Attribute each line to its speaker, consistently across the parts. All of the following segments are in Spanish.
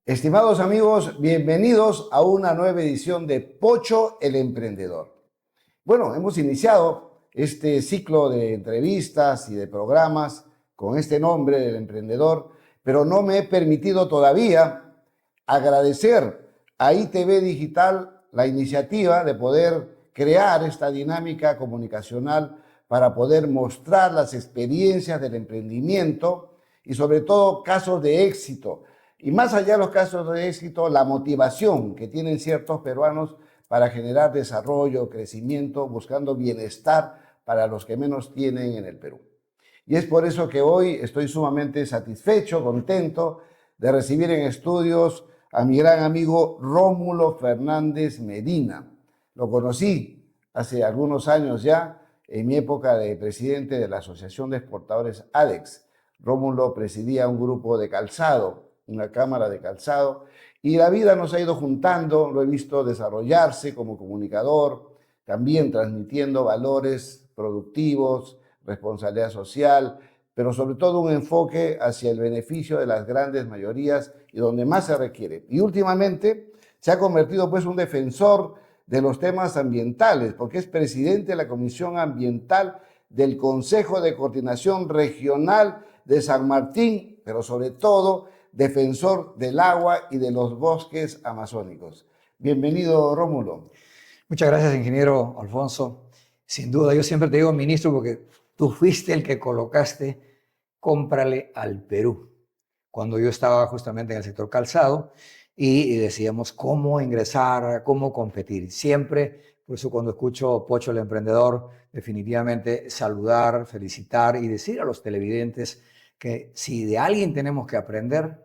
Speaker 1: Estimados amigos, bienvenidos a una nueva edición de Pocho el Emprendedor. Bueno, hemos iniciado este ciclo de entrevistas y de programas con este nombre del emprendedor, pero no me he permitido todavía agradecer a ITV Digital la iniciativa de poder crear esta dinámica comunicacional para poder mostrar las experiencias del emprendimiento y sobre todo casos de éxito. Y más allá de los casos de éxito, la motivación que tienen ciertos peruanos para generar desarrollo, crecimiento, buscando bienestar para los que menos tienen en el Perú. Y es por eso que hoy estoy sumamente satisfecho, contento de recibir en estudios a mi gran amigo Rómulo Fernández Medina. Lo conocí hace algunos años ya, en mi época de presidente de la Asociación de Exportadores ADEX. Rómulo presidía un grupo de calzado, una cámara de calzado, y la vida nos ha ido juntando, lo he visto desarrollarse como comunicador, también transmitiendo valores productivos, responsabilidad social, pero sobre todo un enfoque hacia el beneficio de las grandes mayorías y donde más se requiere. Y últimamente se ha convertido pues un defensor de los temas ambientales, porque es presidente de la Comisión Ambiental del Consejo de Coordinación Regional de San Martín, pero sobre todo defensor del agua y de los bosques amazónicos. Bienvenido, Rómulo.
Speaker 2: Muchas gracias, ingeniero Alfonso. Sin duda, yo siempre te digo ministro porque tú fuiste el que colocaste cómprale al Perú. Cuando yo estaba justamente en el sector calzado y decíamos cómo ingresar, cómo competir. Siempre, por eso cuando escucho Pocho el Emprendedor, definitivamente saludar, felicitar y decir a los televidentes que si de alguien tenemos que aprender,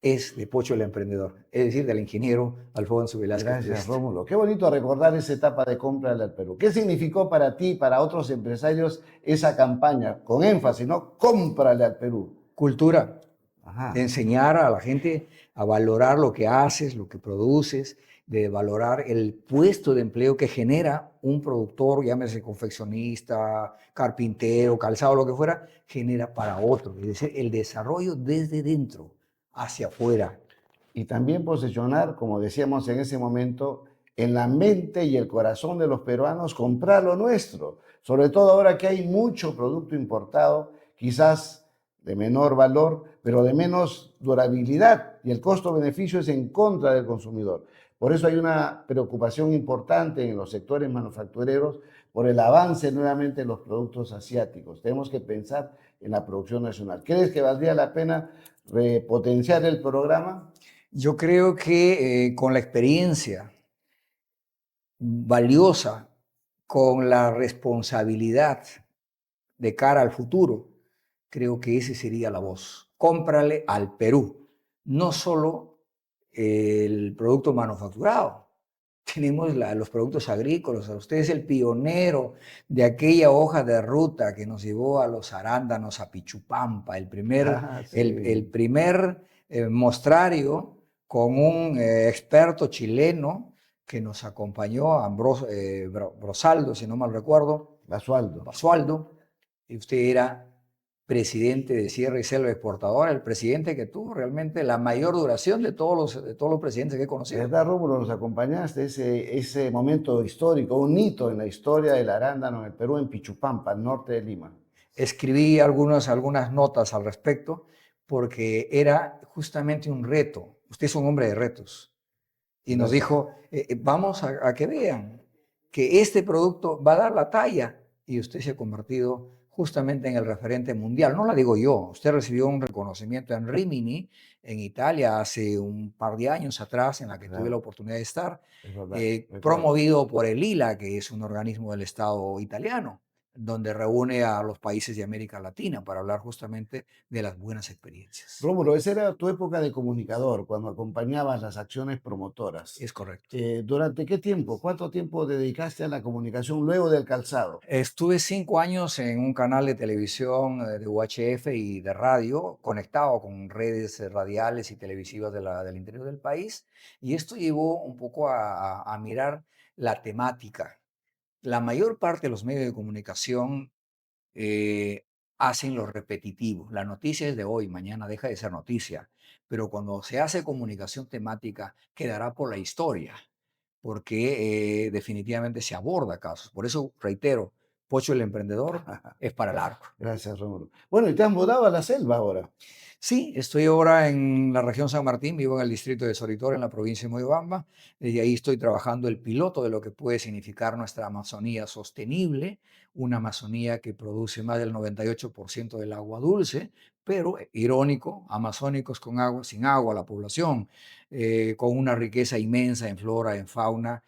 Speaker 2: es de Pocho el Emprendedor, es decir, del ingeniero Alfonso Velázquez
Speaker 1: Gracias,
Speaker 2: Priest.
Speaker 1: Rómulo. Qué bonito recordar esa etapa de compra al Perú. ¿Qué significó para ti y para otros empresarios esa campaña? Con énfasis, ¿no? Cómprale al Perú.
Speaker 2: Cultura, de
Speaker 1: Ajá.
Speaker 2: enseñar a la gente a valorar lo que haces, lo que produces, de valorar el puesto de empleo que genera un productor, llámese confeccionista, carpintero, calzado, lo que fuera, genera para otro. Es decir, el desarrollo desde dentro hacia afuera.
Speaker 1: Y también posicionar, como decíamos en ese momento, en la mente y el corazón de los peruanos, comprar lo nuestro. Sobre todo ahora que hay mucho producto importado, quizás de menor valor, pero de menos durabilidad. Y el costo-beneficio es en contra del consumidor. Por eso hay una preocupación importante en los sectores manufactureros por el avance nuevamente de los productos asiáticos. Tenemos que pensar en la producción nacional. ¿Crees que valdría la pena repotenciar el programa?
Speaker 2: Yo creo que con la experiencia valiosa, con la responsabilidad de cara al futuro, creo que esa sería la voz. Cómprale al Perú, no solo el producto manufacturado. Tenemos los productos agrícolas. Usted es el pionero de aquella hoja de ruta que nos llevó a los arándanos, a Pichupampa,
Speaker 1: Ah,
Speaker 2: el
Speaker 1: sí.
Speaker 2: primer mostrario con un experto chileno que nos acompañó, Brosaldo, si no mal recuerdo,
Speaker 1: Basualdo.
Speaker 2: Basualdo, y usted era presidente de Sierra y Selva Exportadora, el presidente que tuvo realmente la mayor duración de todos los presidentes que he conocido.
Speaker 1: ¿Verdad, Rómulo? Nos acompañaste ese momento histórico, un hito en la historia del arándano en el Perú, en Pichupampa, al norte de Lima.
Speaker 2: Escribí algunas notas al respecto porque era justamente un reto. Usted es un hombre de retos. Y nos
Speaker 1: Gracias.
Speaker 2: dijo, vamos a que vean que este producto va a dar la talla. Y usted se ha convertido justamente en el referente mundial. No la digo yo, usted recibió un reconocimiento en Rimini, en Italia, hace un par de años atrás, en la que tuve la
Speaker 1: Claro,
Speaker 2: oportunidad de estar,
Speaker 1: es verdad, recuerdo.
Speaker 2: promovido por el ILA, que es un organismo del Estado italiano, donde reúne a los países de América Latina para hablar justamente de las buenas experiencias.
Speaker 1: Rómulo, esa era tu época de comunicador, cuando acompañabas las acciones promotoras.
Speaker 2: Es correcto.
Speaker 1: ¿Durante qué tiempo? ¿Cuánto tiempo dedicaste a la comunicación luego del calzado?
Speaker 2: Estuve 5 años en un canal de televisión de UHF y de radio, conectado con redes radiales y televisivas del interior del país, y esto llevó un poco a mirar la temática. La mayor parte de los medios de comunicación hacen lo repetitivo. La noticia es de hoy, mañana deja de ser noticia, pero cuando se hace comunicación temática quedará por la historia, porque definitivamente se aborda casos. Por eso, reitero, Pocho el Emprendedor es para largo.
Speaker 1: Gracias, Rómulo. Bueno, y te has mudado a la selva ahora.
Speaker 2: Sí, estoy ahora en la región San Martín, vivo en el distrito de Soritor, en la provincia de Moyobamba. Desde ahí estoy trabajando el piloto de lo que puede significar nuestra Amazonía sostenible, una Amazonía que produce más del 98% del agua dulce, pero irónico, amazónicos con agua, sin agua, la población, con una riqueza inmensa en flora, en fauna,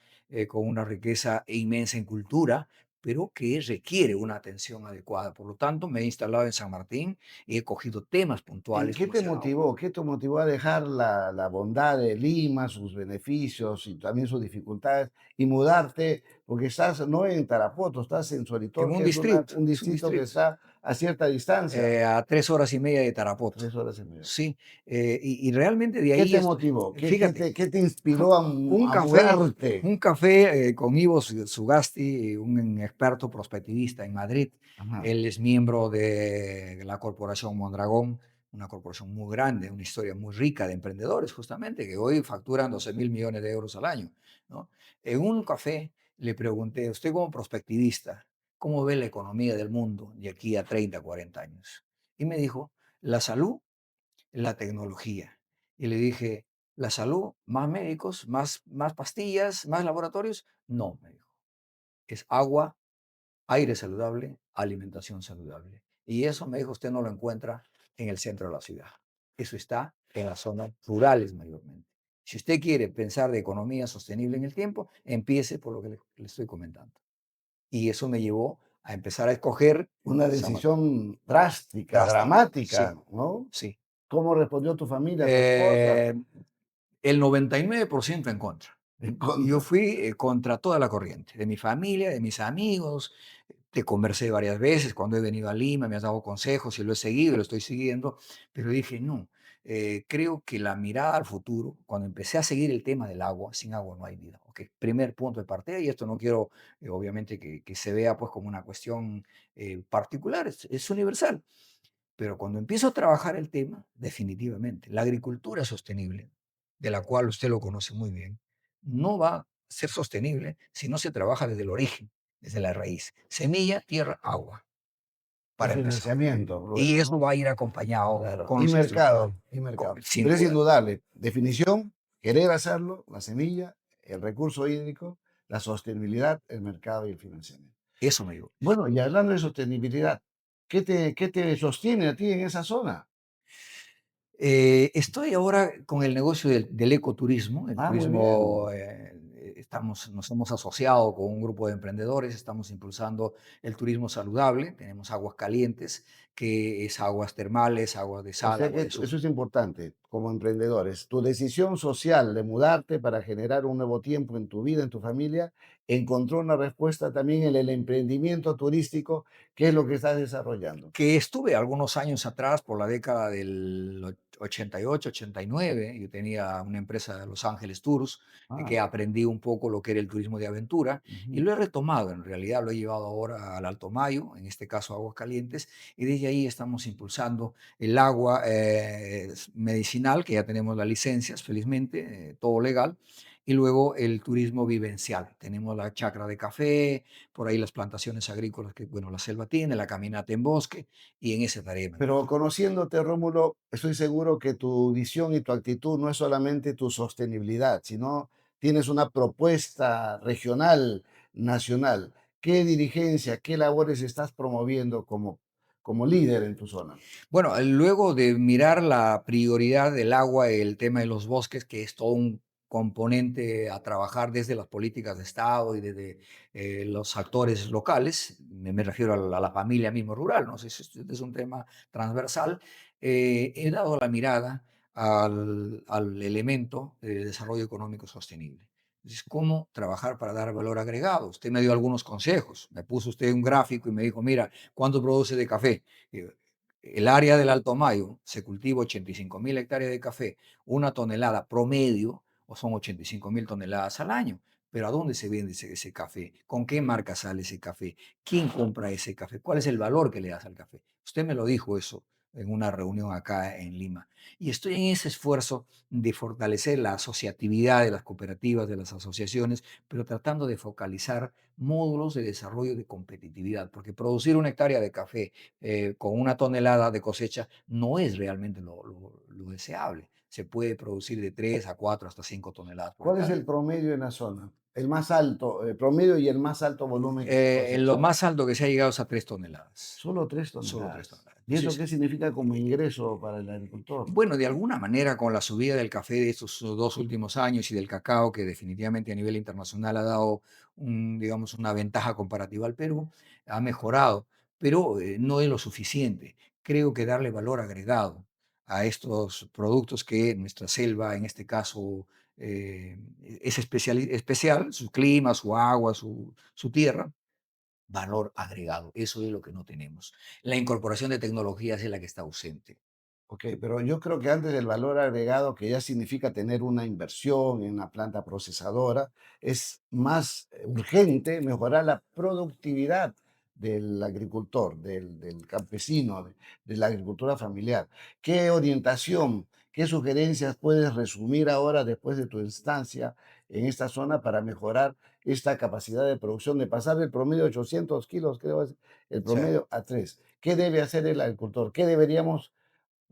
Speaker 2: con una riqueza inmensa en cultura, pero que requiere una atención adecuada. Por lo tanto, me he instalado en San Martín y he cogido temas
Speaker 1: ¿Y
Speaker 2: puntuales
Speaker 1: qué
Speaker 2: como
Speaker 1: te
Speaker 2: es el agua.
Speaker 1: motivó? ¿Qué te motivó a dejar la bondad de Lima, sus beneficios y también sus dificultades y mudarte? Porque estás no en Tarapoto, estás en
Speaker 2: En
Speaker 1: Soritor, que es un
Speaker 2: es un
Speaker 1: distrito que
Speaker 2: distrito,
Speaker 1: está a cierta distancia,
Speaker 2: a 3 horas y media de Tarapoto.
Speaker 1: 3 horas y media.
Speaker 2: Sí, y realmente de
Speaker 1: ¿Qué
Speaker 2: ahí
Speaker 1: te
Speaker 2: estoy.
Speaker 1: motivó?
Speaker 2: Fíjate,
Speaker 1: Qué te inspiró
Speaker 2: un
Speaker 1: a
Speaker 2: café,
Speaker 1: mudarte?
Speaker 2: un café con Ivo Sugasti, un experto prospectivista en Madrid.
Speaker 1: Ajá.
Speaker 2: Él es miembro de la corporación Mondragón, una corporación muy grande, una historia muy rica de emprendedores, justamente, que hoy facturan 12.000 millones de euros al año, ¿no? En un café le pregunté, usted como prospectivista, ¿cómo ve la economía del mundo de aquí a 30, 40 años? Y me dijo, la salud, la tecnología. Y le dije, ¿la salud? ¿Más médicos? ¿Más pastillas? ¿Más laboratorios? No, me dijo. Es agua, aire saludable, alimentación saludable. Y eso, me dijo, usted no lo encuentra en el centro de la ciudad. Eso está en las zonas rurales mayormente. Si usted quiere pensar de economía sostenible en el tiempo, empiece por lo que le estoy comentando. Y eso me llevó a empezar a escoger
Speaker 1: Una
Speaker 2: San Martín.
Speaker 1: decisión drástica,
Speaker 2: Drástica.
Speaker 1: dramática,
Speaker 2: Sí,
Speaker 1: ¿no?
Speaker 2: sí.
Speaker 1: ¿Cómo respondió tu familia, tu esposa?
Speaker 2: Eh, el 99% en contra.
Speaker 1: En
Speaker 2: Yo
Speaker 1: contra.
Speaker 2: fui contra toda la corriente, de mi familia, de mis amigos. Te conversé varias veces cuando he venido a Lima, me has dado consejos y lo he seguido, lo estoy siguiendo, pero dije, no, creo que la mirada al futuro, cuando empecé a seguir el tema del agua, sin agua no hay vida. Ok, primer punto de partida, y esto no quiero, obviamente, que se vea pues como una cuestión particular, es universal. Pero cuando empiezo a trabajar el tema, definitivamente, la agricultura sostenible, de la cual usted lo conoce muy bien, no va a ser sostenible si no se trabaja desde el origen, desde la raíz. Semilla, tierra, agua,
Speaker 1: Y
Speaker 2: para empezar.
Speaker 1: financiamiento,
Speaker 2: Y
Speaker 1: Rubén.
Speaker 2: eso va a ir acompañado
Speaker 1: Claro.
Speaker 2: con
Speaker 1: Y
Speaker 2: los instrumentos,
Speaker 1: mercado, y mercado.
Speaker 2: sin
Speaker 1: Pero es
Speaker 2: duda.
Speaker 1: indudable. Definición, querer hacerlo, la semilla, el recurso hídrico, la sostenibilidad, el mercado y el financiamiento.
Speaker 2: Eso me digo.
Speaker 1: Bueno, y hablando de sostenibilidad, qué te sostiene a ti en esa zona?
Speaker 2: Estoy ahora con el negocio del ecoturismo. El
Speaker 1: Ah, muy bien.
Speaker 2: turismo, nos hemos asociado con un grupo de emprendedores, estamos impulsando el turismo saludable. Tenemos aguas calientes, que es aguas termales, aguas de
Speaker 1: O
Speaker 2: sal,
Speaker 1: sea
Speaker 2: agua
Speaker 1: que
Speaker 2: de
Speaker 1: eso
Speaker 2: sulfuro.
Speaker 1: es importante como emprendedores. Tu decisión social de mudarte para generar un nuevo tiempo en tu vida, en tu familia, encontró una respuesta también en el emprendimiento turístico, que es lo que estás desarrollando.
Speaker 2: Que estuve algunos años atrás, por la década del 88, 89, yo tenía una empresa de Los Ángeles Tours,
Speaker 1: Ah,
Speaker 2: que aprendí un poco lo que era el turismo de aventura y
Speaker 1: ujú.
Speaker 2: lo he retomado, en realidad lo he llevado ahora al Alto Mayo, en este caso Aguas Calientes, y desde ahí estamos impulsando el agua medicinal, que ya tenemos las licencias, felizmente, todo legal, y luego el turismo vivencial. Tenemos la chacra de café, por ahí las plantaciones agrícolas que, bueno, la selva tiene, la caminata en bosque, y en ese tarea me
Speaker 1: Pero
Speaker 2: encuentro.
Speaker 1: conociéndote, Rómulo, estoy seguro que tu visión y tu actitud no es solamente tu sostenibilidad, sino tienes una propuesta regional, nacional. ¿Qué dirigencia, qué labores estás promoviendo como líder en tu zona?
Speaker 2: Bueno, luego de mirar la prioridad del agua, el tema de los bosques, que es todo un componente a trabajar desde las políticas de Estado y desde los actores locales, me refiero a la familia mismo rural, no sé si este es un tema transversal, he dado la mirada al elemento de desarrollo económico sostenible. Entonces, ¿cómo trabajar para dar valor agregado? Usted me dio algunos consejos, me puso usted un gráfico y me dijo, mira, ¿cuánto produce de café? El área del Alto Mayo se cultiva 85.000 hectáreas de café, una tonelada promedio, o son 85.000 toneladas al año. pero ¿a dónde se vende ese café? ¿Con qué marca sale ese café? ¿Quién compra ese café? ¿Cuál es el valor que le das al café? Usted me lo dijo eso en una reunión acá en Lima. Y estoy en ese esfuerzo de fortalecer la asociatividad de las cooperativas, de las asociaciones, pero tratando de focalizar módulos de desarrollo de competitividad, porque producir una hectárea de café con una tonelada de cosecha no es realmente lo deseable. Se puede producir de 3 a 4 hasta 5 toneladas por
Speaker 1: ¿Cuál es
Speaker 2: hectárea.
Speaker 1: el promedio en la zona? El más alto, el promedio y el más alto volumen que se
Speaker 2: Lo
Speaker 1: cosecha.
Speaker 2: más alto que se ha llegado es a 3 toneladas.
Speaker 1: Solo 3
Speaker 2: Solo 3
Speaker 1: toneladas.
Speaker 2: toneladas.
Speaker 1: ¿Y eso
Speaker 2: Entonces,
Speaker 1: qué significa como ingreso para el agricultor?
Speaker 2: bueno, de alguna manera con la subida del café de estos 2 últimos años y del cacao, que definitivamente a nivel internacional ha dado digamos, una ventaja comparativa al Perú, ha mejorado, pero no es lo suficiente. Creo que darle valor agregado a estos productos que nuestra selva, en este caso, es especial, su clima, su agua, su tierra, valor agregado. Eso es lo que no tenemos. La incorporación de tecnologías es la que está ausente.
Speaker 1: Ok, pero yo creo que antes del valor agregado, que ya significa tener una inversión en una planta procesadora, es más urgente mejorar la productividad del agricultor, del campesino, de la agricultura familiar. ¿Qué orientación, qué sugerencias puedes resumir ahora después de tu instancia en esta zona para mejorar esta capacidad de producción, de pasar del promedio de 800 kilos, creo, es el
Speaker 2: Sí.
Speaker 1: promedio a 3? ¿Qué debe hacer el agricultor? ¿Qué deberíamos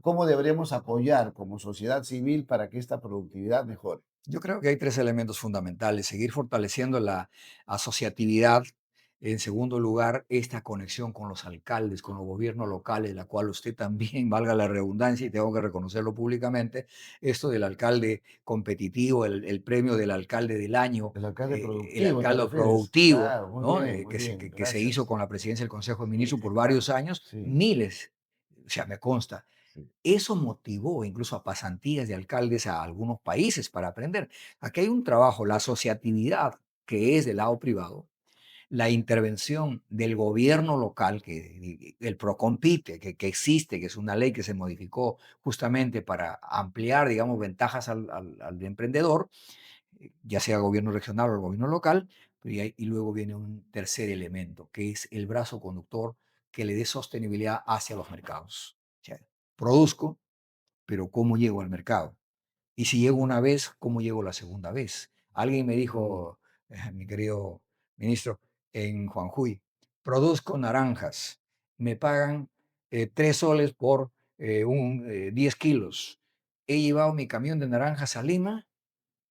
Speaker 1: ¿Cómo deberíamos apoyar como sociedad civil para que esta productividad mejore?
Speaker 2: Yo creo que hay 3 elementos fundamentales. Seguir fortaleciendo la asociatividad. En segundo lugar, esta conexión con los alcaldes, con los gobiernos locales, la cual usted también, valga la redundancia, y tengo que reconocerlo públicamente, esto del alcalde competitivo, el premio del alcalde del año,
Speaker 1: El alcalde
Speaker 2: el
Speaker 1: productivo, ¿te
Speaker 2: alcalde
Speaker 1: refieres?
Speaker 2: productivo,
Speaker 1: Claro,
Speaker 2: ¿no?
Speaker 1: muy
Speaker 2: Que, se,
Speaker 1: bien,
Speaker 2: que se hizo
Speaker 1: gracias.
Speaker 2: con la presidencia del Consejo de Ministros por varios
Speaker 1: Exacto,
Speaker 2: años,
Speaker 1: sí,
Speaker 2: miles, o sea, me consta.
Speaker 1: sí.
Speaker 2: Eso motivó incluso a pasantías de alcaldes a algunos países para aprender. Aquí hay un trabajo, la asociatividad, que es del lado privado, la intervención del gobierno local, que el Procompite, que existe, que es una ley que se modificó justamente para ampliar, digamos, ventajas al emprendedor, ya sea gobierno regional o el gobierno local, y luego viene un tercer elemento, que es el brazo conductor que le dé sostenibilidad hacia los mercados. O sea, produzco, pero ¿cómo llego al mercado? Y si llego una vez, ¿cómo llego la segunda vez? Alguien me
Speaker 1: Mm.
Speaker 2: dijo, mi querido ministro, en Juanjuy, produzco naranjas, me pagan 3 soles por 10 kilos. He llevado mi camión de naranjas a Lima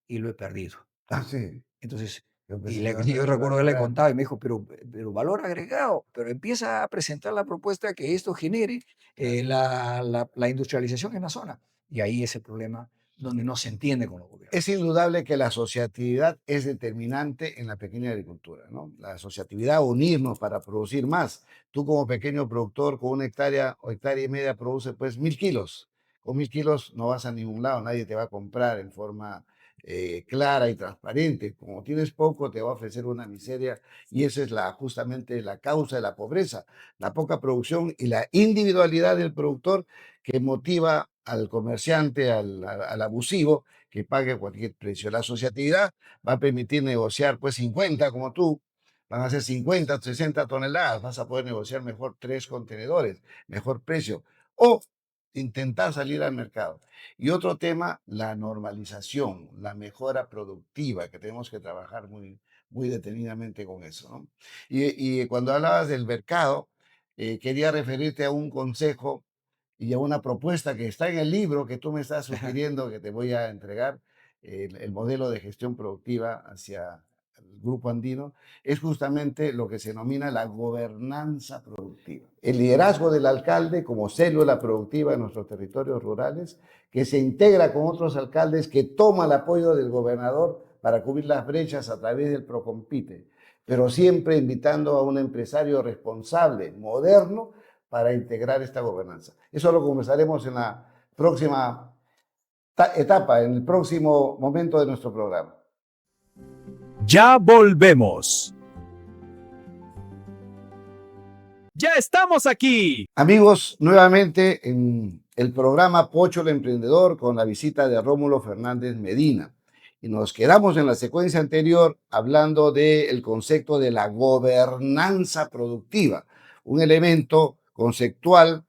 Speaker 2: y lo he perdido.
Speaker 1: Ah, sí,
Speaker 2: Entonces,
Speaker 1: yo
Speaker 2: y
Speaker 1: pensé que iba a
Speaker 2: yo
Speaker 1: ser
Speaker 2: recuerdo haberle
Speaker 1: grande.
Speaker 2: contado y me dijo, pero valor agregado, pero empieza a presentar la propuesta que esto genere
Speaker 1: Claro.
Speaker 2: la industrialización en la zona. Y ahí es el problema donde no se entiende con los
Speaker 1: Es
Speaker 2: gobiernos.
Speaker 1: indudable que la asociatividad es determinante en la pequeña agricultura, ¿no? La asociatividad, unirnos para producir más. Tú como pequeño productor con una hectárea o hectárea y media produce pues 1000 kilos. Con 1000 kilos no vas a ningún lado, nadie te va a comprar en forma clara y transparente. Como tienes poco, te va a ofrecer una miseria y esa es justamente la causa de la pobreza, la poca producción y la individualidad del productor que motiva al comerciante, al abusivo que pague cualquier precio. La asociatividad va a permitir negociar, pues 50 como tú, van a ser 50, 60 toneladas, vas a poder negociar mejor 3 contenedores, mejor precio, o intentar salir al mercado. Y otro tema, la normalización, la mejora productiva, que tenemos que trabajar muy detenidamente con eso, ¿no? Y cuando hablabas del mercado, quería referirte a un consejo y a una propuesta que está en el libro que tú me estás sugiriendo que te voy a entregar, el modelo de gestión productiva hacia el grupo andino, es justamente lo que se denomina la gobernanza productiva. El liderazgo del alcalde como célula productiva en nuestros territorios rurales, que se integra con otros alcaldes, que toma el apoyo del gobernador para cubrir las brechas a través del Procompite, pero siempre invitando a un empresario responsable, moderno, para integrar esta gobernanza. Eso lo conversaremos en la próxima etapa, en el próximo momento de nuestro programa.
Speaker 3: Ya volvemos. Ya estamos aquí.
Speaker 1: Amigos, nuevamente en el programa Pocho el Emprendedor con la visita de Rómulo Fernández Medina. Y nos quedamos en la secuencia anterior hablando del concepto de la gobernanza productiva, un elemento conceptual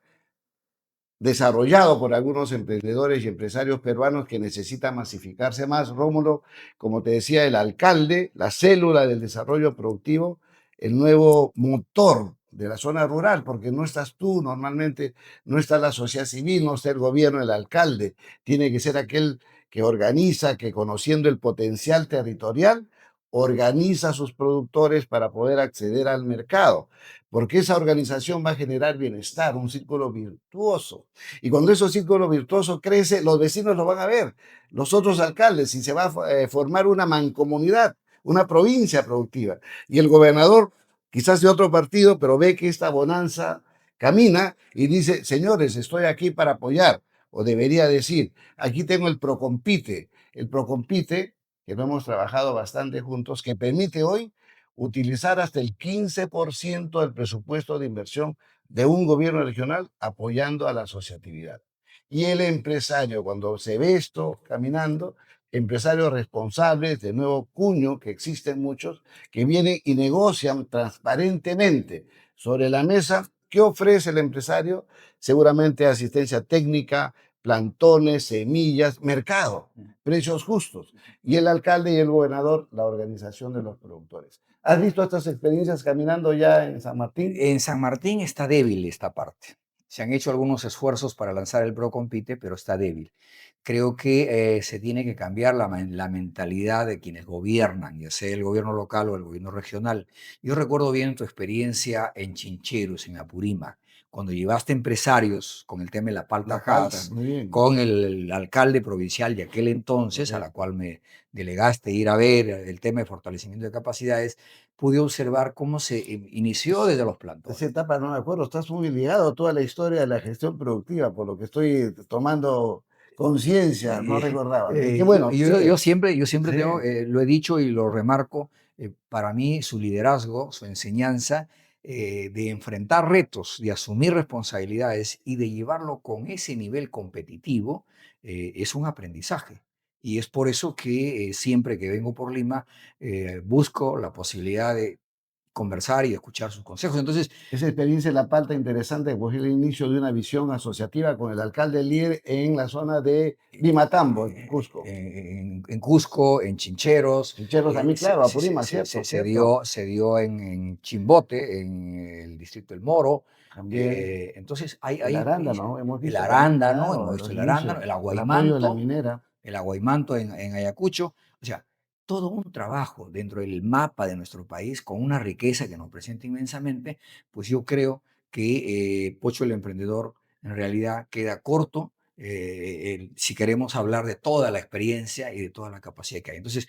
Speaker 1: desarrollado por algunos emprendedores y empresarios peruanos que necesitan masificarse más. Rómulo, como te decía, el alcalde, la célula del desarrollo productivo, el nuevo motor de la zona rural, porque no estás tú normalmente, no está la sociedad civil, no está el gobierno, el alcalde, tiene que ser aquel que organiza, que conociendo el potencial territorial, organiza a sus productores para poder acceder al mercado, porque esa organización va a generar bienestar, un círculo virtuoso. Y cuando ese círculo virtuoso crece, los vecinos lo van a ver, los otros alcaldes, y se va a formar una mancomunidad, una provincia productiva. Y el gobernador, quizás de otro partido, pero ve que esta bonanza camina y dice, señores, estoy aquí para apoyar. O debería decir, aquí tengo el Procompite, que lo hemos trabajado bastante juntos, que permite hoy utilizar hasta el 15% del presupuesto de inversión de un gobierno regional apoyando a la asociatividad. Y el empresario, cuando se ve esto caminando, empresarios responsables de nuevo cuño, que existen muchos, que vienen y negocian transparentemente sobre la mesa qué ofrece el empresario, seguramente asistencia técnica, plantones, semillas, mercado, precios justos. Y el alcalde y el gobernador, la organización de los productores. ¿Has visto estas experiencias caminando ya en San Martín?
Speaker 2: En San Martín está débil esta parte. Se han hecho algunos esfuerzos para lanzar el Procompite, pero está débil. Creo que se tiene que cambiar la mentalidad de quienes gobiernan, ya sea el gobierno local o el gobierno regional. Yo recuerdo bien tu experiencia en Chincheros, en Apurímac, cuando llevaste empresarios con el tema de la palta
Speaker 1: La falta,
Speaker 2: Hass,
Speaker 1: muy bien.
Speaker 2: con el alcalde provincial de aquel entonces, a la cual me delegaste ir a ver el tema de fortalecimiento de capacidades, pude observar cómo se inició desde los plantones.
Speaker 1: Esa etapa no me acuerdo, estás muy ligado a toda la historia de la gestión productiva, por lo que estoy tomando conciencia, no recordaba. Qué bueno,
Speaker 2: Yo
Speaker 1: sigue.
Speaker 2: siempre,
Speaker 1: Sí.
Speaker 2: tengo, lo he dicho y lo remarco, para mí su liderazgo, su enseñanza de enfrentar retos, de asumir responsabilidades y de llevarlo con ese nivel competitivo es un aprendizaje. Y es por eso que siempre que vengo por Lima busco la posibilidad de conversar y escuchar sus consejos. Entonces,
Speaker 1: Esa experiencia en La Palta interesante, que fue el inicio de una visión asociativa con el alcalde líder en la zona de Limatambo, en Cusco.
Speaker 2: en Cusco, en Chincheros,
Speaker 1: Chincheros también, claro, Apurímac, cierto, cierto.
Speaker 2: se dio en Chimbote, en el distrito del Moro.
Speaker 1: También
Speaker 2: Entonces,
Speaker 1: el
Speaker 2: hay experiencia.
Speaker 1: arándano, hemos
Speaker 2: El
Speaker 1: visto también,
Speaker 2: arándano,
Speaker 1: claro,
Speaker 2: hemos
Speaker 1: de
Speaker 2: visto
Speaker 1: los
Speaker 2: el
Speaker 1: inicios,
Speaker 2: arándano, el
Speaker 1: el apoyo de la
Speaker 2: aguaymanto,
Speaker 1: minera.
Speaker 2: en Ayacucho. O sea, todo un trabajo dentro del mapa de nuestro país con una riqueza que nos presenta inmensamente, pues yo creo que Pocho el Emprendedor en realidad queda corto si queremos hablar de toda la experiencia y de toda la capacidad que hay. Entonces,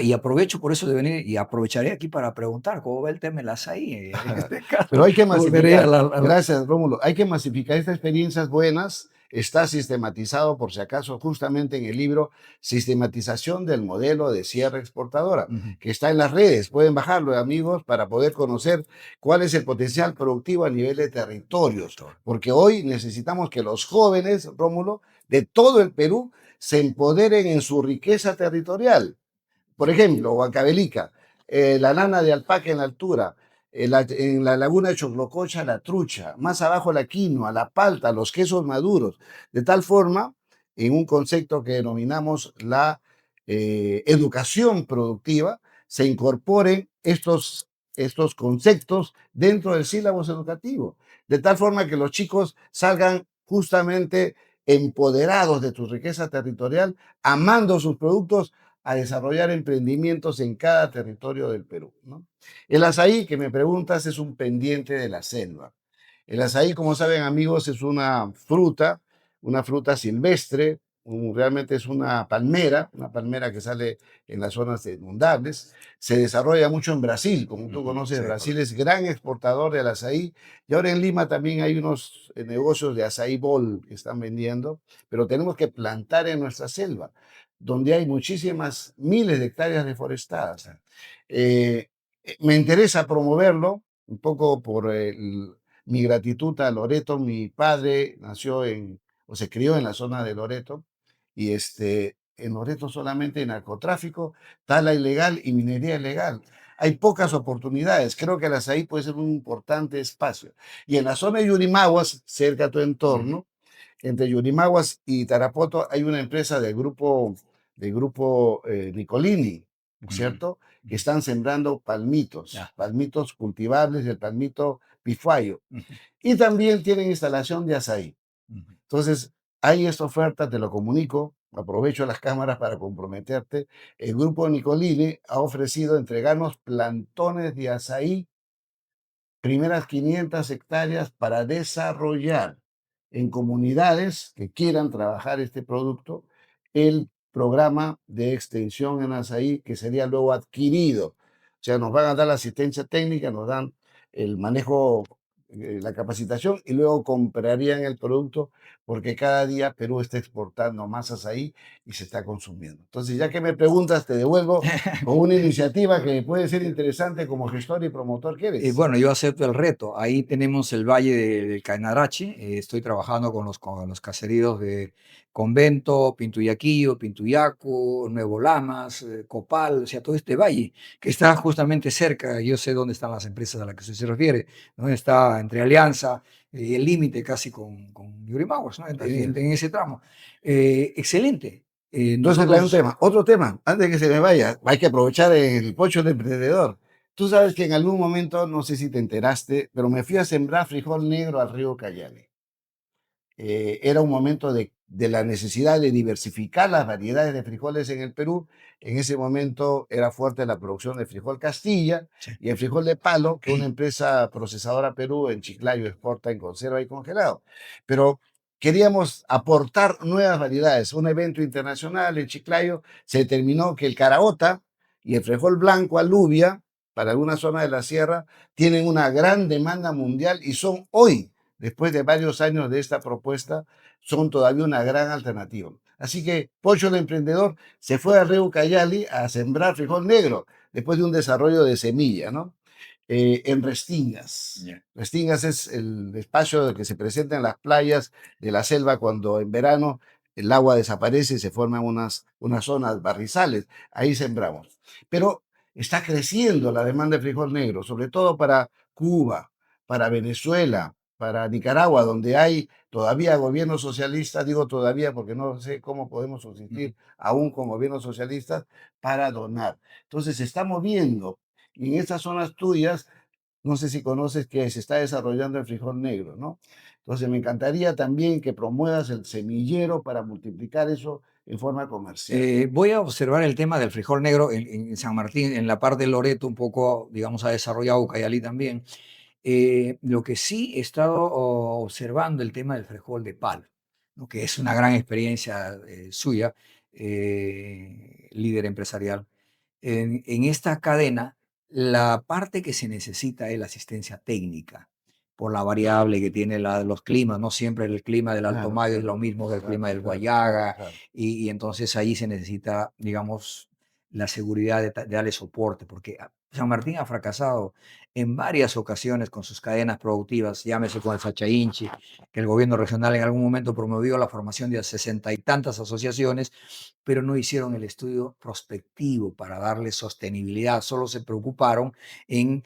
Speaker 2: y aprovecho por eso de venir y aprovecharé aquí para preguntar cómo va el tema de las ahí. En este
Speaker 1: Pero
Speaker 2: caso,
Speaker 1: hay que
Speaker 2: volveré
Speaker 1: masificar.
Speaker 2: a
Speaker 1: Gracias, Rómulo. Hay que masificar estas experiencias buenas. Está sistematizado, por si acaso, justamente en el libro Sistematización del modelo de cierre exportadora,
Speaker 2: Ujú.
Speaker 1: que está en las redes. Pueden bajarlo, amigos, para poder conocer cuál es el potencial productivo a nivel de territorios. Porque hoy necesitamos que los jóvenes, Rómulo, de todo el Perú, se empoderen en su riqueza territorial. Por ejemplo, Huancavelica, la lana de alpaca en la altura, en la laguna de Choclococha, la trucha, más abajo la quinoa, la palta, los quesos maduros, de tal forma, en un concepto que denominamos la educación productiva, se incorporen estos conceptos dentro del sílabus educativo, de tal forma que los chicos salgan justamente empoderados de tu riqueza territorial, amando sus productos, a desarrollar emprendimientos en cada territorio del Perú, ¿no? El azaí, que me preguntas, es un pendiente de la selva. El azaí, como saben amigos, es una fruta silvestre, realmente es una palmera que sale en las zonas inundables. Se desarrolla mucho en Brasil, como tú conoces,
Speaker 2: Sí,
Speaker 1: Brasil
Speaker 2: correcto.
Speaker 1: es gran exportador del azaí. Y ahora en Lima también hay unos negocios de azaí bol que están vendiendo, pero tenemos que plantar en nuestra selva, donde hay muchísimas miles de hectáreas deforestadas. Me interesa promoverlo, un poco por mi gratitud a Loreto. Mi padre nació o se crió en la zona de Loreto, y en Loreto solamente narcotráfico, tala ilegal y minería ilegal. Hay pocas oportunidades. Creo que el azaí puede ser un importante espacio. Y en la zona de Yurimaguas, cerca a tu entorno, entre Yurimaguas y Tarapoto, hay una empresa del grupo Nicolini, ¿no es cierto? Que están sembrando
Speaker 2: Ya.
Speaker 1: palmitos cultivables, el palmito pifuayo.
Speaker 2: Ujú,
Speaker 1: Y también tienen instalación de azaí.
Speaker 2: ujú.
Speaker 1: Entonces, hay esta oferta, te lo comunico, aprovecho las cámaras para comprometerte. El grupo Nicolini ha ofrecido entregarnos plantones de azaí, primeras 500 hectáreas para desarrollar en comunidades que quieran trabajar este producto el programa de extensión en azaí que sería luego adquirido. O sea, nos van a dar la asistencia técnica, nos dan el manejo, la capacitación y luego comprarían el producto porque cada día Perú está exportando más azaí y se está consumiendo. Entonces, ya que me preguntas, te devuelvo con una iniciativa que puede ser interesante como gestor y promotor que eres.
Speaker 2: Bueno, yo acepto el reto. Ahí tenemos el Valle del Cainarachi. Estoy trabajando con los caseríos de Convento, Pintuyaquillo, Pintuyacu, Nuevo Lamas, Copal, o sea, todo este valle que está justamente cerca. Yo sé dónde están las empresas a las que usted se refiere, ¿no? Está entre Alianza y el límite casi con Yurimaguas, ¿no? En,
Speaker 1: Así es.
Speaker 2: en- en ese tramo. Excelente.
Speaker 1: Entonces, hay un
Speaker 2: Nosotros,
Speaker 1: tema, otro tema, antes de que se me vaya, hay que aprovechar el pocho del emprendedor. Tú sabes que en algún momento, no sé si te enteraste, pero me fui a sembrar frijol negro al río Cayale. Era un momento de la necesidad de diversificar las variedades de frijoles en el Perú. En ese momento era fuerte la producción de frijol Castilla
Speaker 2: sí.
Speaker 1: y el frijol de palo, que una empresa procesadora Perú en Chiclayo exporta en conserva y congelado. Pero queríamos aportar nuevas variedades. Un evento internacional en Chiclayo se determinó que el caraota y el frijol blanco alubia, para alguna zona de la sierra, tienen una gran demanda mundial y son hoy, después de varios años de esta propuesta, son todavía una gran alternativa. Así que Pocho el emprendedor se fue a Río Cayali a sembrar frijol negro después de un desarrollo de semilla, ¿no? En Restingas.
Speaker 2: Ya.
Speaker 1: Restingas es el espacio que se presenta en las playas de la selva cuando en verano el agua desaparece y se forman unas zonas barrizales. Ahí sembramos. Pero está creciendo la demanda de frijol negro, sobre todo para Cuba, para Venezuela, para Nicaragua, donde hay todavía gobiernos socialistas, digo todavía porque no sé cómo podemos
Speaker 2: Ujú.
Speaker 1: subsistir aún con gobiernos socialistas, para donar. Entonces se está moviendo. Y en estas zonas tuyas, no sé si conoces que se está desarrollando el frijol negro, ¿no? Entonces me encantaría también que promuevas el semillero para multiplicar eso en forma comercial.
Speaker 2: Voy a observar el tema del frijol negro en San Martín, en la parte de Loreto, un poco, digamos, ha desarrollado Ucayali también. Lo que sí he estado observando el tema del frijol de palo, ¿no? Que es una gran experiencia suya, líder empresarial. En esta cadena, la parte que se necesita es la asistencia técnica, por la variable que tiene los climas. No siempre el clima del Alto
Speaker 1: Claro,
Speaker 2: Mayo es lo
Speaker 1: claro,
Speaker 2: mismo que el
Speaker 1: claro,
Speaker 2: clima del
Speaker 1: claro,
Speaker 2: Guayaga,
Speaker 1: claro.
Speaker 2: y entonces ahí se necesita, digamos, la seguridad de darle soporte, porque San Martín ha fracasado en varias ocasiones con sus cadenas productivas, llámese con el Sachainchi, que el gobierno regional en algún momento promovió la formación de 60 y tantas asociaciones, pero no hicieron el estudio prospectivo para darle sostenibilidad, solo se preocuparon en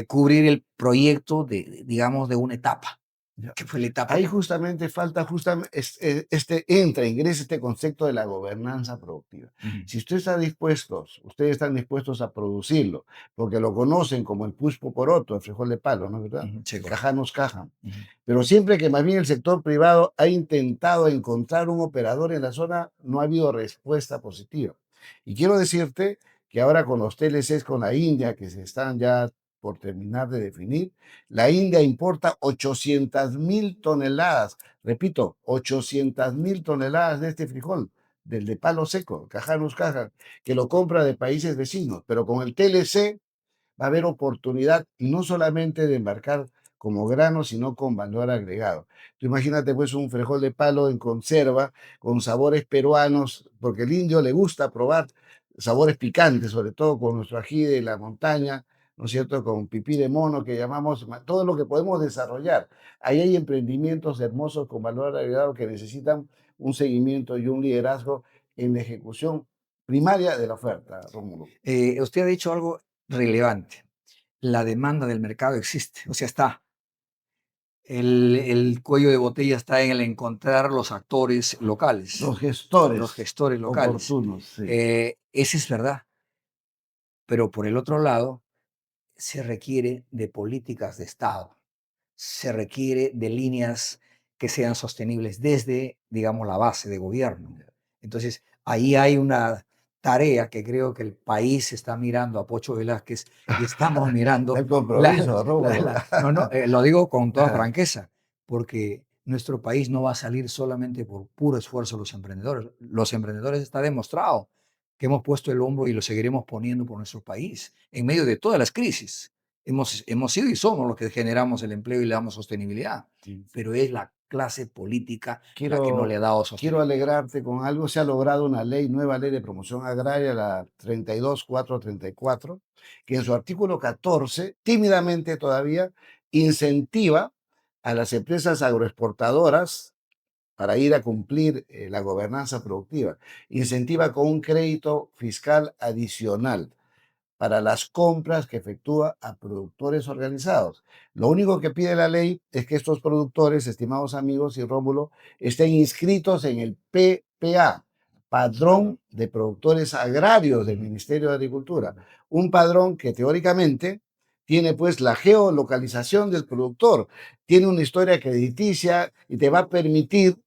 Speaker 2: cubrir el proyecto digamos, de una etapa,
Speaker 1: Ya.
Speaker 2: que fue la etapa.
Speaker 1: Ahí justamente falta, ingresa este concepto de la gobernanza productiva.
Speaker 2: Ujú,
Speaker 1: Si ustedes están dispuestos a producirlo, porque lo conocen como el puspo poroto, el frijol de palo, ¿no es verdad?
Speaker 2: ujú, sí,
Speaker 1: El
Speaker 2: correcto.
Speaker 1: cajanos caja.
Speaker 2: Ujú,
Speaker 1: Pero siempre que más bien el sector privado ha intentado encontrar un operador en la zona, no ha habido respuesta positiva. Y quiero decirte que ahora con los TLCs con la India, que se están ya por terminar de definir, la India importa 800.000 toneladas, repito, 800.000 toneladas de este frijol, del de palo seco, cajanus caja, que lo compra de países vecinos, pero con el TLC va a haber oportunidad no solamente de embarcar como grano, sino con valor agregado. Tú imagínate pues un frijol de palo en conserva con sabores peruanos, porque el indio le gusta probar sabores picantes, sobre todo con nuestro ají de la montaña, ¿no es cierto? Con pipí de mono que llamamos, todo lo que podemos desarrollar. Ahí hay emprendimientos hermosos con valor agregado que necesitan un seguimiento y un liderazgo en la ejecución primaria de la oferta, Rómulo.
Speaker 2: Usted ha dicho algo relevante. La demanda del mercado existe, o sea, está. El cuello de botella está en el encontrar los actores locales,
Speaker 1: Los
Speaker 2: los
Speaker 1: gestores
Speaker 2: gestores locales.
Speaker 1: oportunos, sí.
Speaker 2: Esa es verdad. Pero por el otro lado, se requiere de políticas de Estado, se requiere de líneas que sean sostenibles desde, digamos, la base de gobierno. Entonces, ahí hay una tarea que creo que el país está mirando a Pocho Velázquez y estamos mirando
Speaker 1: El compromiso, Rómulo.
Speaker 2: no, no, lo digo con toda franqueza, porque nuestro país no va a salir solamente por puro esfuerzo de los emprendedores. Los emprendedores está demostrado que hemos puesto el hombro y lo seguiremos poniendo por nuestro país en medio de todas las crisis. Hemos sido y somos los que generamos el empleo y le damos sostenibilidad, pero es la clase política la que no le ha dado
Speaker 1: Quiero
Speaker 2: sostenibilidad.
Speaker 1: alegrarte con algo. Se ha logrado una nueva ley de promoción agraria, la 32434, que en su artículo 14, tímidamente todavía, incentiva a las empresas agroexportadoras para ir a cumplir la gobernanza productiva. Incentiva con un crédito fiscal adicional para las compras que efectúa a productores organizados. Lo único que pide la ley es que estos productores, estimados amigos y Rómulo, estén inscritos en el PPA, Padrón de Productores Agrarios del Ministerio de Agricultura. Un padrón que teóricamente tiene pues la geolocalización del productor, tiene una historia crediticia y te va a permitir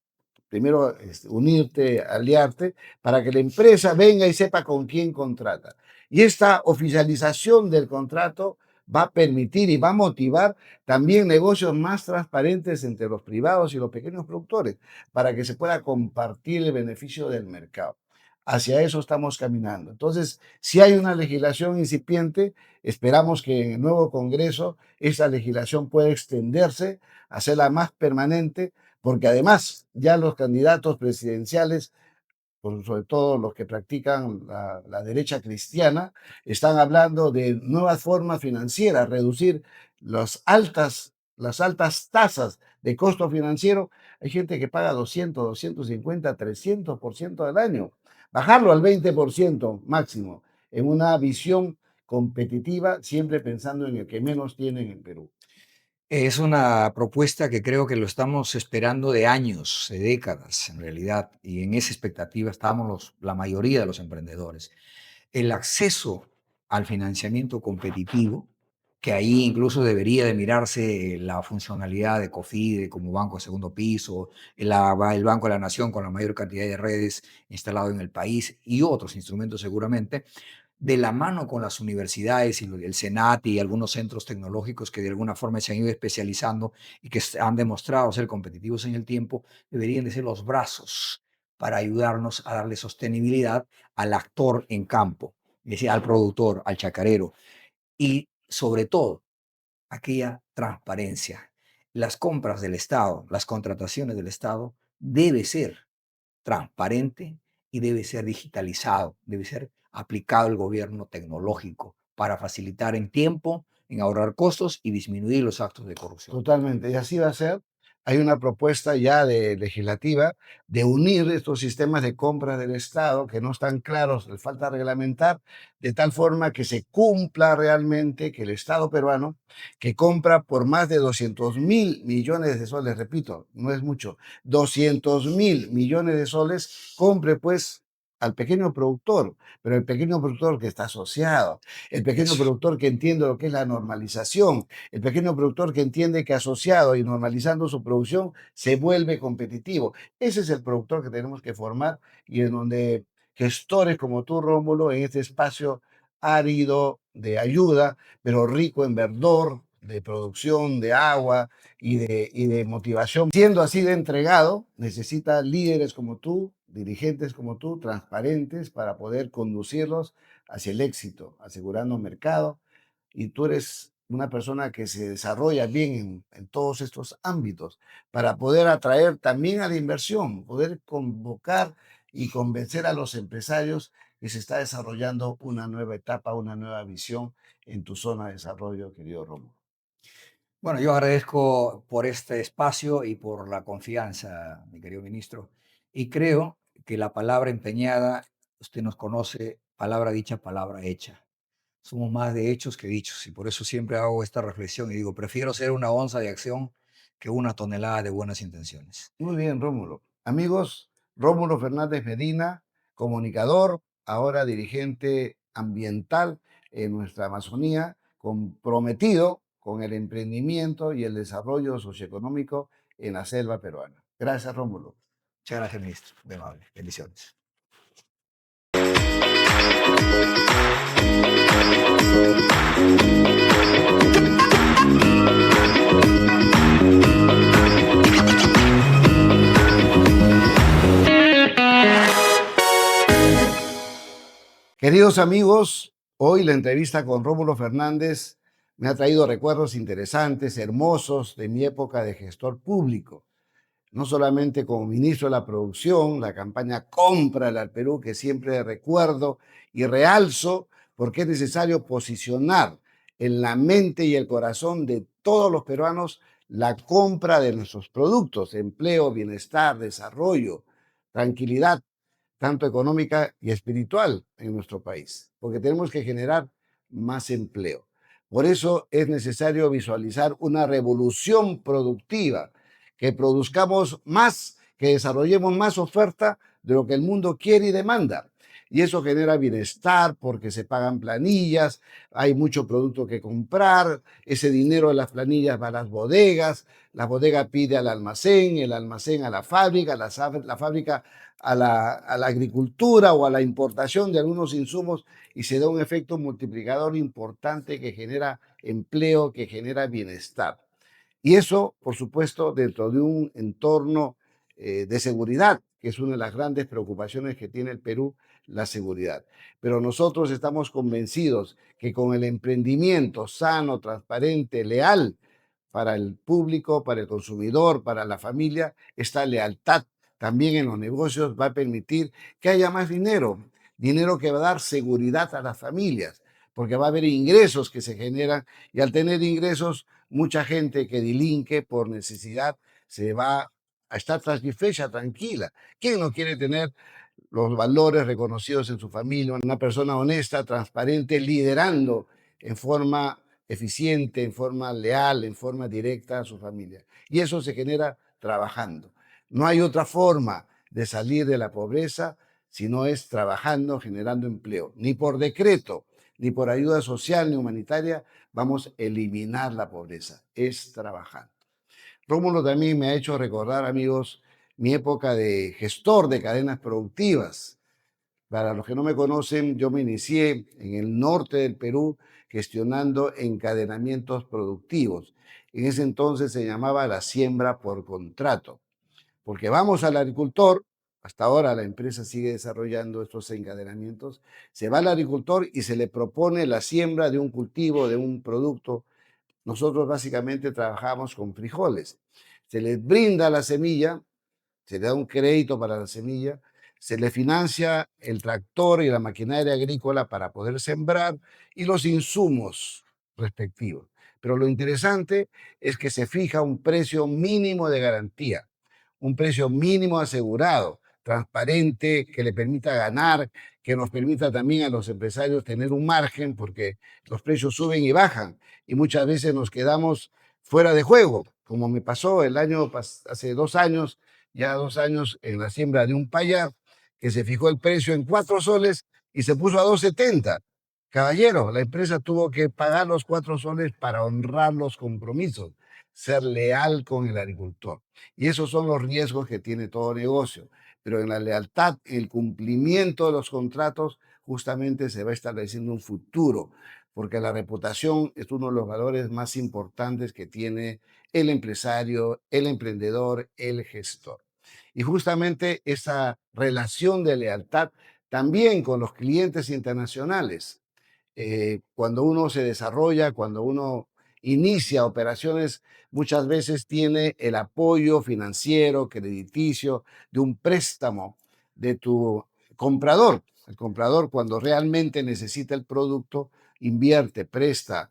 Speaker 1: primero unirte, aliarte, para que la empresa venga y sepa con quién contrata. Y esta oficialización del contrato va a permitir y va a motivar también negocios más transparentes entre los privados y los pequeños productores, para que se pueda compartir el beneficio del mercado. Hacia eso estamos caminando. Entonces, si hay una legislación incipiente, esperamos que en el nuevo Congreso esa legislación pueda extenderse, hacerla más permanente, porque además ya los candidatos presidenciales, sobre todo los que practican la derecha cristiana, están hablando de nuevas formas financieras, reducir las altas tasas de costo financiero. Hay gente que paga 200, 250, 300% del año. Bajarlo al 20% máximo, en una visión competitiva, siempre pensando en el que menos tiene en Perú.
Speaker 2: Es una propuesta que creo que lo estamos esperando de años, de décadas en realidad, y en esa expectativa estamos la mayoría de los emprendedores. El acceso al financiamiento competitivo, que ahí incluso debería de mirarse la funcionalidad de COFIDE como banco de segundo piso, el Banco de la Nación con la mayor cantidad de redes instalado en el país y otros instrumentos seguramente, de la mano con las universidades y el SENAT y algunos centros tecnológicos que de alguna forma se han ido especializando y que han demostrado ser competitivos en el tiempo, deberían de ser los brazos para ayudarnos a darle sostenibilidad al actor en campo, es decir, al productor, al chacarero y sobre todo aquella transparencia. Las compras del Estado, las contrataciones del Estado debe ser transparente y debe ser digitalizado, debe ser aplicado el gobierno tecnológico para facilitar en tiempo, en ahorrar costos y disminuir los actos de corrupción.
Speaker 1: Totalmente, y así va a ser. Hay una propuesta ya de legislativa de unir estos sistemas de compra del Estado que no están claros, les falta reglamentar, de tal forma que se cumpla realmente que el Estado peruano, que compra por más de 200.000 millones de soles, repito, no es mucho, 200.000 millones de soles, compre pues al pequeño productor, pero el pequeño productor que está asociado, el pequeño
Speaker 2: Eso.
Speaker 1: productor que entiende lo que es la normalización, el pequeño productor que entiende que asociado y normalizando su producción se vuelve competitivo. Ese es el productor que tenemos que formar y en donde gestores como tú, Rómulo, en este espacio árido de ayuda, pero rico en verdor, de producción, de agua y de motivación. Siendo así de entregado, necesita líderes como tú, dirigentes como tú, transparentes para poder conducirlos hacia el éxito, asegurando mercado, y tú eres una persona que se desarrolla bien en todos estos ámbitos para poder atraer también a la inversión, poder convocar y convencer a los empresarios que se está desarrollando una nueva etapa, una nueva visión en tu zona de desarrollo, querido Romo.
Speaker 2: Bueno, yo agradezco por este espacio y por la confianza, mi querido ministro, y creo que la palabra empeñada, usted nos conoce, palabra dicha, palabra hecha. Somos más de hechos que dichos y por eso siempre hago esta reflexión y digo, prefiero ser una onza de acción que una tonelada de buenas intenciones.
Speaker 1: Muy bien, Rómulo. Amigos, Rómulo Fernández Medina, comunicador, ahora dirigente ambiental en nuestra Amazonía, comprometido con el emprendimiento y el desarrollo socioeconómico en la selva peruana. Gracias, Rómulo.
Speaker 2: Muchas gracias, ministro. Muy amable. Bendiciones.
Speaker 1: Queridos amigos, hoy la entrevista con Rómulo Fernández me ha traído recuerdos interesantes, hermosos de mi época de gestor público. No solamente como ministro de la producción, la campaña Cómprale al Perú, que siempre recuerdo y realzo, porque es necesario posicionar en la mente y el corazón de todos los peruanos la compra de nuestros productos, empleo, bienestar, desarrollo, tranquilidad, tanto económica y espiritual en nuestro país, porque tenemos que generar más empleo. Por eso es necesario visualizar una revolución productiva, que produzcamos más, que desarrollemos más oferta de lo que el mundo quiere y demanda. Y eso genera bienestar porque se pagan planillas, hay mucho producto que comprar, ese dinero de las planillas va a las bodegas, la bodega pide al almacén, el almacén a la fábrica, la fábrica a la agricultura o a la importación de algunos insumos y se da un efecto multiplicador importante que genera empleo, que genera bienestar. Y eso, por supuesto, dentro de un entorno de seguridad, que es una de las grandes preocupaciones que tiene el Perú, la seguridad. Pero nosotros estamos convencidos que con el emprendimiento sano, transparente, leal para el público, para el consumidor, para la familia, esta lealtad también en los negocios va a permitir que haya más dinero, dinero que va a dar seguridad a las familias, porque va a haber ingresos que se generan y al tener ingresos, mucha gente que delinque por necesidad se va a estar satisfecha, tranquila. ¿Quién no quiere tener los valores reconocidos en su familia? Una persona honesta, transparente, liderando en forma eficiente, en forma leal, en forma directa a su familia. Y eso se genera trabajando. No hay otra forma de salir de la pobreza si no es trabajando, generando empleo. Ni por decreto, ni por ayuda social ni humanitaria vamos a eliminar la pobreza. Es trabajando. Rómulo también me ha hecho recordar, amigos, mi época de gestor de cadenas productivas. Para los que no me conocen, yo me inicié en el norte del Perú gestionando encadenamientos productivos. En ese entonces se llamaba la siembra por contrato, porque vamos al agricultor, hasta ahora la empresa sigue desarrollando estos encadenamientos, se va al agricultor y se le propone la siembra de un cultivo, de un producto. Nosotros básicamente trabajamos con frijoles. Se les brinda la semilla, se le da un crédito para la semilla, se le financia el tractor y la maquinaria agrícola para poder sembrar y los insumos respectivos. Pero lo interesante es que se fija un precio mínimo de garantía, un precio mínimo asegurado, transparente, que le permita ganar, que nos permita también a los empresarios tener un margen, porque los precios suben y bajan y muchas veces nos quedamos fuera de juego, como me pasó hace 2 años, ya 2 años en la siembra de un payar, que se fijó el precio en 4 soles y se puso a 2,70. Caballero, la empresa tuvo que pagar los 4 soles para honrar los compromisos, ser leal con el agricultor. Y esos son los riesgos que tiene todo negocio. Pero en la lealtad, el cumplimiento de los contratos, justamente se va estableciendo un futuro, porque la reputación es uno de los valores más importantes que tiene el empresario, el emprendedor, el gestor. Y justamente esa relación de lealtad también con los clientes internacionales. Cuando uno se desarrolla, cuando uno inicia operaciones, muchas veces tiene el apoyo financiero, crediticio, de un préstamo de tu comprador. El comprador, cuando realmente necesita el producto, invierte, presta,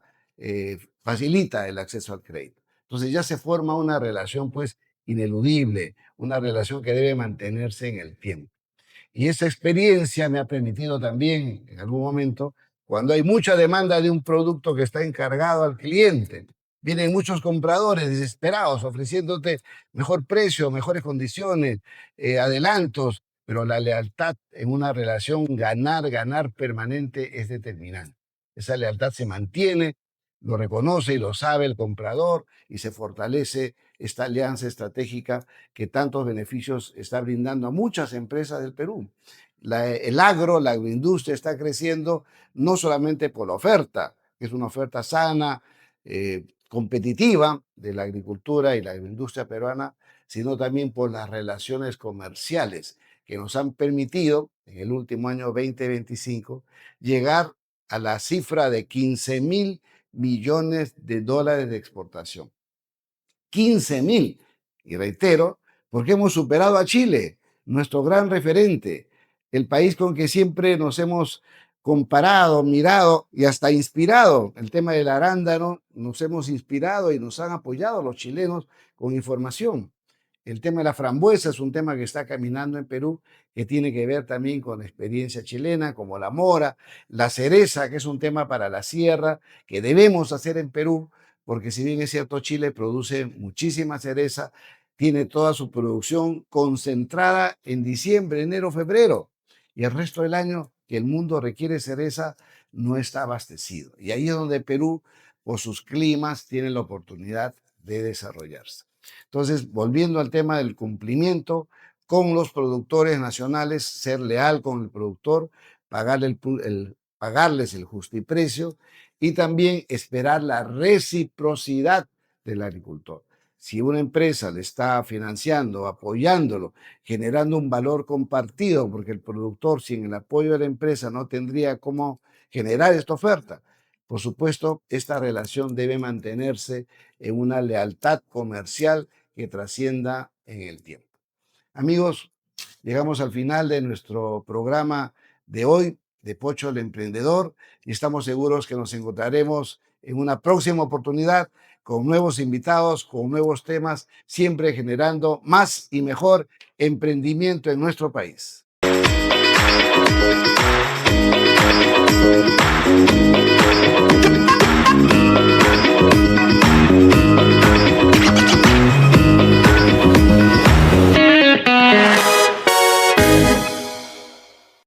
Speaker 1: facilita el acceso al crédito. Entonces ya se forma una relación pues ineludible, una relación que debe mantenerse en el tiempo. Y esa experiencia me ha permitido también, en algún momento, cuando hay mucha demanda de un producto que está encargado al cliente, vienen muchos compradores desesperados ofreciéndote mejor precio, mejores condiciones, adelantos, pero la lealtad en una relación ganar, ganar permanente es determinante. Esa lealtad se mantiene, lo reconoce y lo sabe el comprador y se fortalece esta alianza estratégica que tantos beneficios está brindando a muchas empresas del Perú. El agro, la agroindustria está creciendo no solamente por la oferta, que es una oferta sana, competitiva de la agricultura y la agroindustria peruana, sino también por las relaciones comerciales que nos han permitido en el último año 2025 llegar a la cifra de 15.000 millones de dólares de exportación. 15.000. Y reitero, porque hemos superado a Chile, nuestro gran referente, el país con que siempre nos hemos comparado, mirado y hasta inspirado. El tema del arándano, nos hemos inspirado y nos han apoyado los chilenos con información. El tema de la frambuesa es un tema que está caminando en Perú, que tiene que ver también con la experiencia chilena, como la mora, la cereza, que es un tema para la sierra, que debemos hacer en Perú, porque si bien es cierto, Chile produce muchísima cereza, tiene toda su producción concentrada en diciembre, enero, febrero, y el resto del año que el mundo requiere cereza no está abastecido. Y ahí es donde Perú, por sus climas, tiene la oportunidad de desarrollarse. Entonces, volviendo al tema del cumplimiento con los productores nacionales, ser leal con el productor, pagarles el justiprecio y también esperar la reciprocidad del agricultor. Si una empresa le está financiando, apoyándolo, generando un valor compartido, porque el productor sin el apoyo de la empresa no tendría cómo generar esta oferta, por supuesto, esta relación debe mantenerse en una lealtad comercial que trascienda en el tiempo. Amigos, llegamos al final de nuestro programa de hoy, de Pocho el Emprendedor, y estamos seguros que nos encontraremos en una próxima oportunidad con nuevos invitados, con nuevos temas, siempre generando más y mejor emprendimiento en nuestro país.